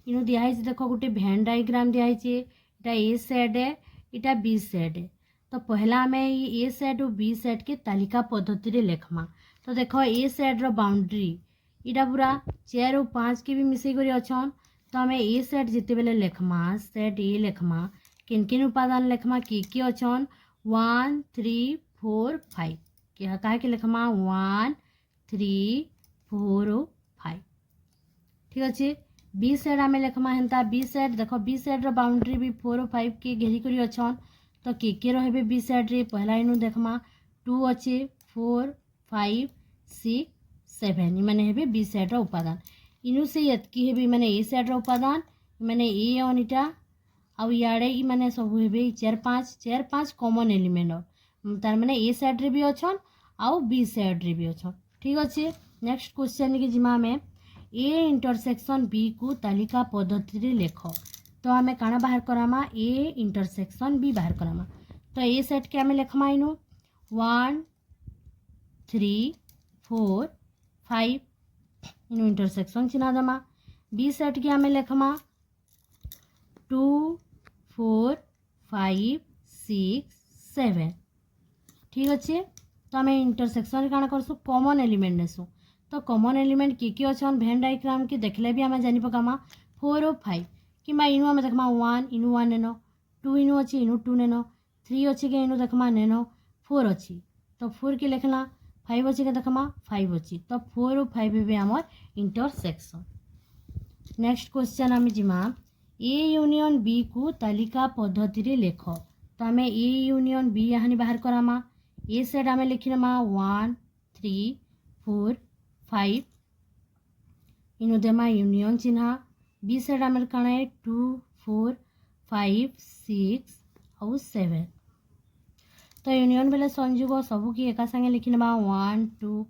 इनु दिखाई देख गोटे भेन डायग्राम दिखाई। इटा ए सेट है, इटा बी सेट है। तो पहला आम ए सेट और बी सेट के तालिका पद्धति रे लिखमा। तो देख ए सेट रो बाउंड्री इटा पूरा 4 और 5 के भी मिसई करी अच्छन। तो आम ए सेट जिते बेले लिखमा सेट ए लिखमा किन किन उपादान लिखमा किए अच्छन 1 3 4 5 क्या के लिखमा 1 3 4 और 5। ठीक अच्छे। बी सेट आम लिखमा हेन्ता बी सेट देख बी सेट रो बाउंड्री भी 4 और 5 के घेरी करी अच्छन। तो के रहे बी सेट रे पहला इनु देखमा 2 अच्छे 4 5 6 7 माने हेबे बी सेट रो उपादान। इनु से एतकी हेबे माने ए सेट रो उपादान माने ए ऑन इटा आउ इयाड़े ई माने सब हेबे 4 5 कॉमन एलिमेंट तार माने ए सेट रे भी अच्छन आउ बी सेट रे भी अच्छन। ठीक अच्छे। नेक्स्ट क्वेश्चन के जिमा में ए इंटरसेक्शन बी को तालिका पद्धति रे लेख। तो आम काଣା बाहर करामा ए इंटरसेक्शन बी बाहर करामा। तो ए सेट के आम लिखमा इनु 1 3 4 5 इनु इंटरसेक्शन चिन्ह दमा। बी सेट के आम लिखमा 2 4 5 6 7। ठीक अच्छे। तो आम इंटरसेक्शन काଣା करसु कॉमन एलिमेंट नेसु। तो कॉमन एलिमेंट किए अच्छन भेन डायग्राम के देखले भी आम जानी पकामा 4 और 5 कि इनु आम देखमा 1 इनु 1 नेन 2 इनु अच्छे इनु 2 नेन 3 अच्छे के इनु देखमा नेन 4 अच्छी। तो 4 के लिखना 5 अच्छे के देखमा 5 अच्छी। तो 4 और 5 भी आमर इंटरसेक्शन। नेक्स्ट क्वेश्चन आम जिमा ए यूनियन बी को तालिका पद्धति रे लेख। तो आम ए यूनियन बी यहाँ बाहर करामा। ए सेट आम लिखिनमा 1 3 4 5 इनु देमा यूनियन चिन्ह बी सेट आमर काना है 2 4 5 6 और 7 तो यूनियन बेले संयोग सबू की एका संगे लिखी ना 1 2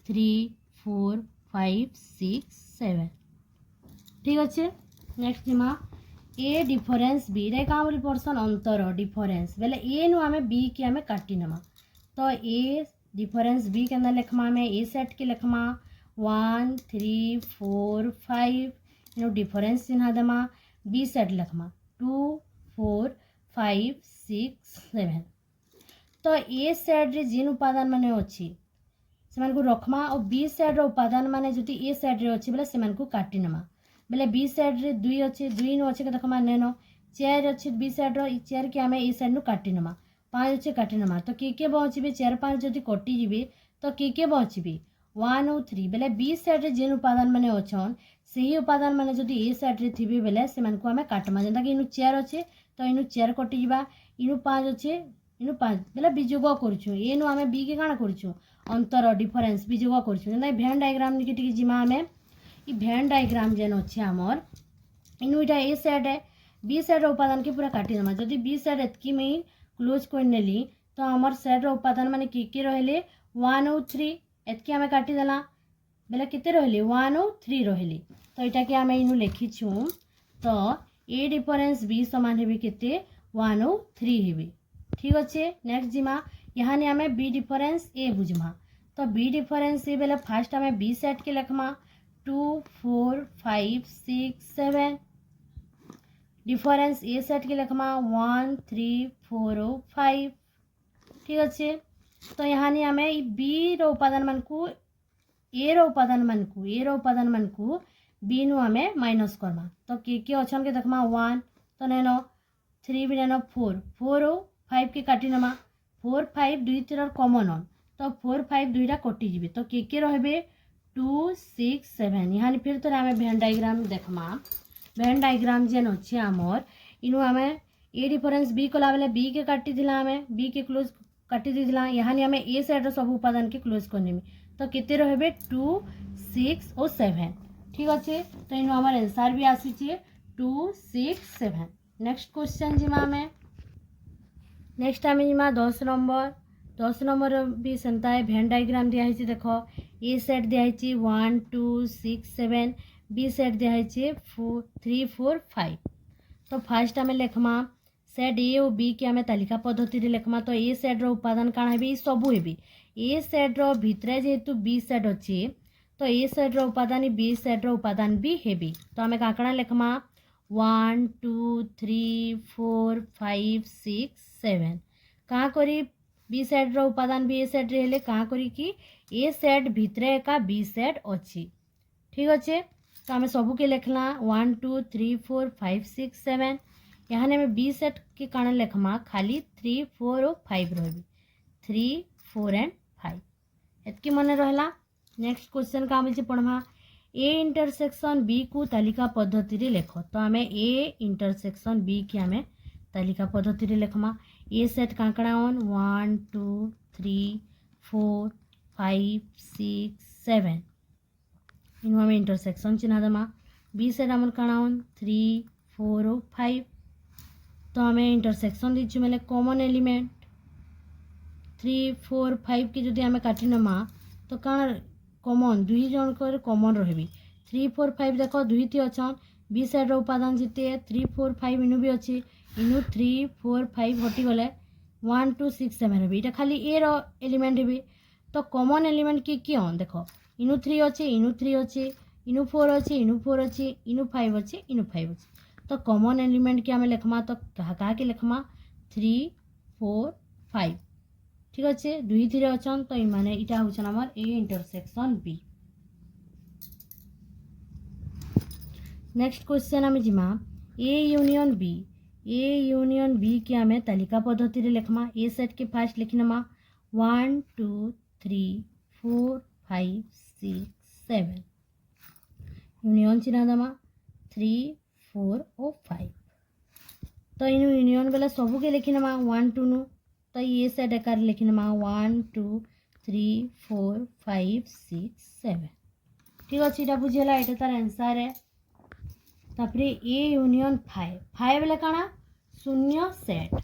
3 4 5 6 7 ठीक अच्छे। नेक्स्ट जिमा ए डिफरेंस बी रे का बोली पर्सन अंतर डिफरेंस बेले ए नु आमे बी की आमे काटी नमा तो ए डिफरेंस बी के अंदर लिखमा में ए सेट के लिखमा 1 3 4 5 इनो डिफरेंस चिन्ह देमा बी सेट लिखमा 2 4 5 6 7 तो ए सेट रे जिन उपादान माने अछि सेमान को रखमा और बी सेट रो उपादान माने जति ए सेट रे अछि बेले सेमान को काटी नमा बेले बी सेट रे 2 अछि 2 नो अछि के देखमा नेनो चेयर अछि बी सेट रो ई चेयर के हमें ए सेट नु काटी नमा 5 अछि काटी नमा तो के बचिबे 4 5 जति कटि जिबे तो के बचिबे 1 और 3 बेले बी सेट रे जिन उपादान माने अछन सेही उपादान माने जति ए सेट रे थिबे बेले सेमान को हमें काटमा जेंता कि इनु चेयर अछि तो इनु चेयर कटि जिबा इनु 5 अछि इनु 5 बेले बिजोग करछु ए नु हमें बी के काना करछु अंतर डिफरेंस बिजोग करछु जेंता भेन डायग्राम निके टिके जिमा हमें ई भेन डायग्राम जेन अछि हमर इनु इटा ए सेट है बी सेट रो उपादान के पूरा काटि देमा जदि बी सेट एतकी में क्लोज कर नेली तो हमर सेट रो उपादान माने के रहले 1 और 3 एतकी हमें काटि देला बेले केते रहले 1 और 3 रहले तो इटा के हमें इनु लिखि छु तो ए डिफरेंस बी समान हेबे केते 1 और 3 हेबे ठीक अच्छे। नेक्स्ट जिमा यहाँ ने हमें बी डिफरेंस ए बुझमा तो बी डिफरेंस ए बेले फास्ट हमें बी सेट के लिखमा 2 4 5 6 7 डिफरेंस ए सेट के लिखमा 1 3 4 और 5 ठीक अच्छे। तो यहाँ ने हमें बी रो उपादान मन को ए रो उपादान मन को बी नु हमें माइनस करमा तो के अछन के देखमा 1 तो नेनो 3 भी नेनो 4 4 और 5 के काटी नमा 4 5 दुई तीर कॉमन ऑन तो 4 5 दुईटा कटि जिबे तो के रहबे 2 6 7 यहाँ फिर तो हमें भेन डायग्राम देखमा भेन डायग्राम जेन अच्छे आमर इनु हमें ए डिफरेंस बी कला बेले बी के काटी दिला हमें बी के क्लोज काटी दिला यहाँ हमें ए साइड सब उपादान के क्लोज करनेमी तो केते रहबे 2 6 और 7 ठीक अच्छे। तो इनु हमार आंसर भी आसी 2 6 7 नेक्स्ट क्वेश्चन जिमा हमें नेक्स्ट आम जिमा 10 नंबर भी सेंता है भेन डायग्राम दिखाई देख ए सेट दिखाई 1 2 6 7 बी सेट दिखाई 4 3 4 5 तो फास्ट आम लिखमा सेट ए और बी के आम तालिका पद्धति लिखमा तो ए सेट रो उपादान काण हे सबू हे ए सेट रो भितरे जेहेतु बी सेट अच्छे तो ए सेट रो उपादान बी सेट रो उपादान भी हे तो आम काकड़ा लिखमा 1 2 3 4 5 6 7 कहाँ करी बी सेट रो उपादान भी ए सेट रे हेले कहाँ करी कि ए सेट भितरे एका बी सेट अच्छी ठीक अच्छे। तो आम सबू के लिखला 1 2 3 4 5 6 7 यहाँ हमें बी सेट के काण लिखमा खाली 3 4 और 5 रही 3 4 एंड 5 एतकी मन रहा। नेक्स्ट क्वेश्चन का बोलছে पढ़मा ए इंटरसेक्शन बी को तालिका पद्धति रे लेख तो आम ए इंटरसेक्शन बी की आम तालिका पद्धति रे लिखमा ए सेट काकड़ा ऑन 1 2 3 4 5 6 7 इनु आम इंटरसेक्शन चिन्ह देमा बी सेट आमर काणा ऑन 3 4 और 5 तो आम इंटरसेक्शन दीचु मेले कॉमन एलिमेंट 3 4 5 के जदि आम काटी नमा तो कण कॉमन दुई जनकर कॉमन रही 3 4 5 देख दुई टी अच्छन बी साइड रो उपादान जिते 3 4 5 इनु भी अच्छी इनु 3 4 5 हटी गले 1 2 6 7 रही ये खाली ए रो एलिमेंट भी तो कॉमन एलिमेंट किए ऑन देख इनु 3 अच्छे इनु 3 अच्छे इनु 4 अच्छे इनु 4 अच्छे इनु 5 अच्छे इनु 5 अच्छे तो कॉमन एलिमेंट के आम लिखमा तो क्या के लिखमा 3 4 5 ठीक अच्छे दुई थी अच्छन तो माने इटा होचन हमर A intersection B. Next question आम जिमा ए यूनियन बी के आम तालिका पद्धति रे लिखमा ए सेट के फास्ट लिखनमा 1 2 3 4 5 6 7 यूनियन चिन्ह दमा 3 4 और 5 तो इन यूनियन बेला सबू के लिखनमा 1 2 नु तो ये सेट एकार लिखनमा 1 2 3 4 5 6 7 ठीक अच्छे ये बुझेगा ये तार आंसर है। तापरे ए यूनियन फाइव फाइव बेले काଣା शून्य सेट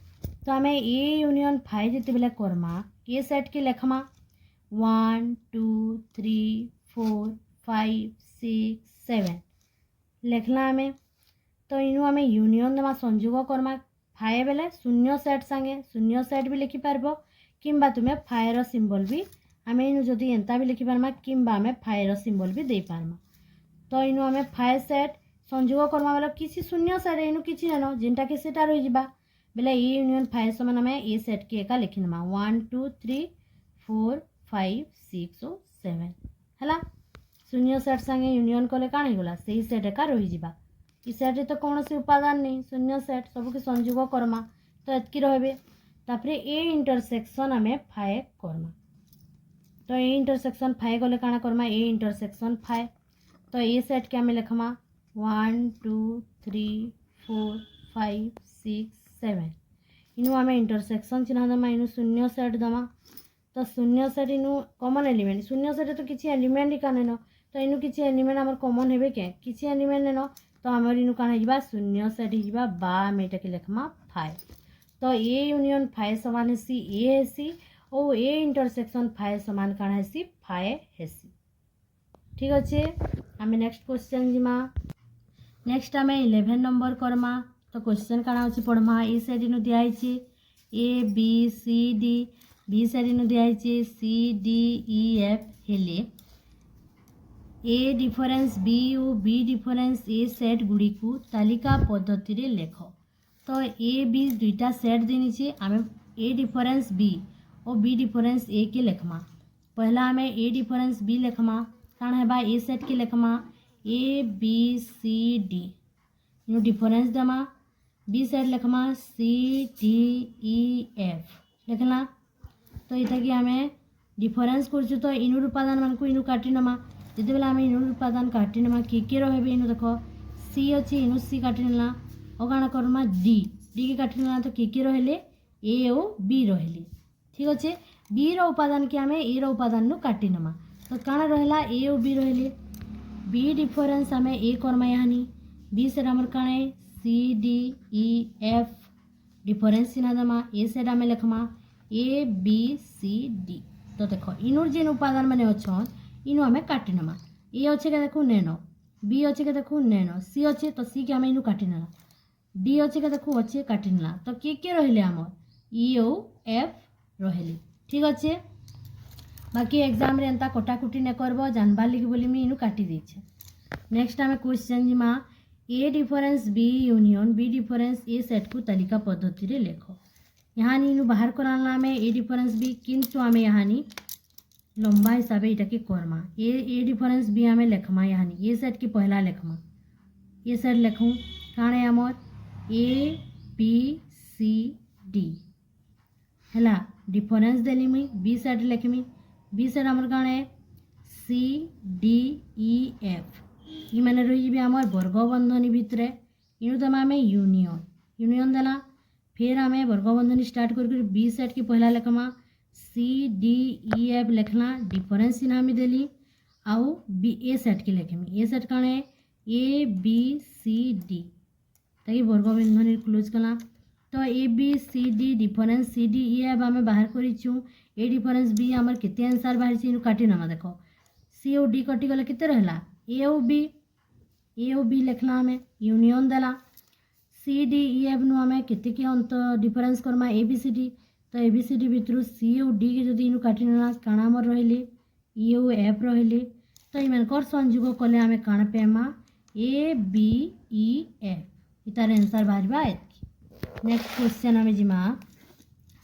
तो आम ए यूनियन फाइव जिते बेले करमा ए सेट के लेखमा 1 2 3 4 5 6 7 लेखला आम तो इनु आम यूनियन देमा संयोग करमा फाइव बेले शून्य सेट सांगे शून्य सेट भी लिखिपार किंबा तुम्हें फाइव सिंबल भी आम इनु जदि एंता भी लिखिपारमा किंबा आम फाइव सिंबल भी दे पारमा तो इनु आम फाइव सेट संयोग करमा बेले किसी शून्य सेट इनु किसी नेनो जिनटा कि सेटा रही जिबा बेले ए यूनियन फाइव समान आम ए सेट के एका लिखिनमा 1 2 3 4 5 6 और 7 है शून्य सेट सांगे यूनियन कले काण होगा से सेट एका रही जिबा इ सेट तो कौन सी उपादान नहीं शून्य सेट सबके संयोग करमा तो एतकी रहे तापरे ए इंटरसेक्शन आम फाइव करमा तो ए इंटरसेक्शन फाइव गले काण करमा ए इंटरसेक्शन फाइव तो ए सेट के आम लिखमा 1 2 3 4 5 6 7 इनु आम इंटरसेक्शन चिन्ह दमा इनु शून्य सेट दमा तो शून्य सेट इनु कॉमन एलिमेंट शून्य सेट तो किसी एलिमेंट ही काने न तो इनु किसी एलिमेंट आमर कॉमन हेबे के किसी एलिमेंट नेनो तो आमर इनु कान हिबा शून्य सेट हिबा बा आम एटा के लिखमा 5 तो ए यूनियन 5 समान हेसी ए हेसी और ए इंटरसेक्शन 5 समान कान हेसी 5 हेसी ठीक अच्छे आम नेक्स्ट क्वेश्चन जिमा नेक्स्ट आम 11 नंबर करमा तो क्वेश्चन काଣା अछि पढ़मा ए साइड नु दिया छै A B C D B side नु दिया छै सी डी ई एफ हेले ए डिफरेंस बी और बी डिफरेंस ए सेट गुडी को तालिका पद्धति रे लेख तो ए बी दुईटा सेट देनी छै आम ए डिफरेंस बी और बी डिफरेंस ए के लेखमा पहला आम ए डिफरेंस बी लेखमा काଣା हेबा ए सेट के लेखमा ए बी सी डी इनु डिफरेंस दमा B side लिखमा C D E F लिखला तो इटा कि आम डिफरेंस कर तो इनुर उपादान मान को इनु काटी नमा जिते बेला आम इनुर उपादान काटी नमा किए रहे इनु देख सी अच्छी इनु सी काटी नेला और काଣା करमा डी डी के काटी नेला तो किए रहे ए और बी रहे ठीक अच्छे बी रो उपादान के आम ए रो उपादान नु काटी नमा तो काଣା रहला ए और बी रहे बी डिफरेंस आम ए करमा यानी बी से आमर काणे C D E F difference चिन्ह दमा ए सेट आम लिखमा ए बी सी डी तो देख इनुर जेन उपादान मैंने अच्छन इनु आम काटी नमा ए अच्छे के देखू नेनो बी अच्छे के देखू नेनो सी अच्छे तो सी के आम इनु काटी नेला डी अच्छे के देखू अच्छे काटी नेला तो किए रहिले आमर ई ओ एफ रहिले ठीक अच्छे बाकी एग्जाम रे एंता कटाकुटी ने करबो जानबार लिखि बोली मी इनु काटी देछे नेक्स्ट आम क्वेश्चन जिमा A difference B union B difference A set को तालिका पद्धति रे लेख यहाँ इनु बाहर कराना आम ए डिफरेंस बी किंतु आम यहाँ लंबा हिसाब से इटा करमा ए डिफरेंस बी आम लेखमा यहाँ ए सेट की पहला लेखमा ए सेट लेखूँ काणे आमर ए बी सी डी है डिफरेंस देली मुई बी सेट लिखमी बी सेट आमर काणे सी डी ई एफ ये मैंने रही आमर वर्गबंधनी भितर इनु दमा आम यूनियन यूनियन देला फिर आम वर्गबंधनी स्टार्ट कर बी सेट की पहला लेखमा सी डी ई एफ लिखला डिफरेंस चिन्ह आम देली आउ बी ए सेट की लिखमी ए सेट काणे ए बी सी डी ताकि वर्गबंधनी क्लोज कला तो A B C D difference C D E F आम बाहर करूँ ए डिफरेंस बी आमर केते आंसर बाहर इनु काटी नमा देख सी और डी कटिगले केते रहला ए और बी लिखला आम यूनियन देला सी डी ई एफ नु आम केते के अंत डिफरेंस करमा ए बी सी डी तो ए बी सी डी भितर सी और डी के जदि इनु काटी नेला काଣା आमर रहिले ई और एफ रहिले तो इमानकर संयोग कले आम काଣା पेमा ए बी ई एफ इतार आंसर बाहरबा एतकी नेक्स्ट क्वेश्चन आम जिमा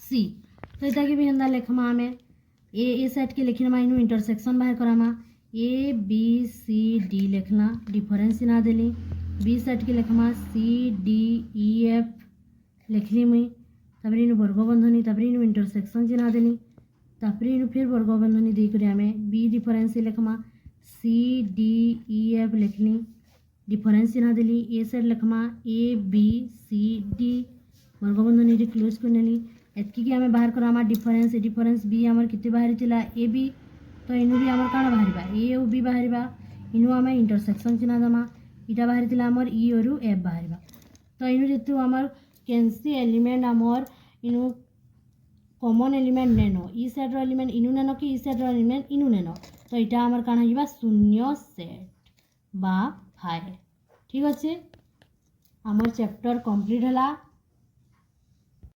सी तो इटा के भी हंदा लेखमा आम ए सेट के लिखिनमा इनु इंटरसेक्शन बाहर करामा ए बी सी डी लिखना डिफरेंस चिन्ह देली बी सेट के लिखमा सी डी ई एफ लिखली मुई तापर इनु वर्गबंधनी तापर इनु इंटरसेक्शन चिन्ह देली तापर इनु फिर वर्गबंधनी दी करी आमे बी डिफरेंस लिखमा सी डी ई एफ लिखली डिफरेंस चिन्ह देली ए सेट लिखमा ए बी सी डी वर्गबंधनी रे क्लोज कर नेली एतकी के आमे बाहर करामा डिफरेंस बी आमर किते बाहर थिला ए बी तो इनु भी आमर काଣା बाहरिबा ए और बी बाहरिबा इनु आमे इंटरसेक्शन चिन्ह दमा इटा बाहरी थिला हमर ई ओरु एफ बाहरबा तो इनु जेतु हमर कैंसी एलिमेंट हमर इनु कॉमन एलिमेंट नेनो ई सेट रो एलिमेंट इनु नेनो कि ई सेट रो एलिमेंट इनु नेनो तो इटा हमर काना हिबा शून्य सेट बा फाइव ठीक अच्छे हमर चैप्टर कंप्लीट हला।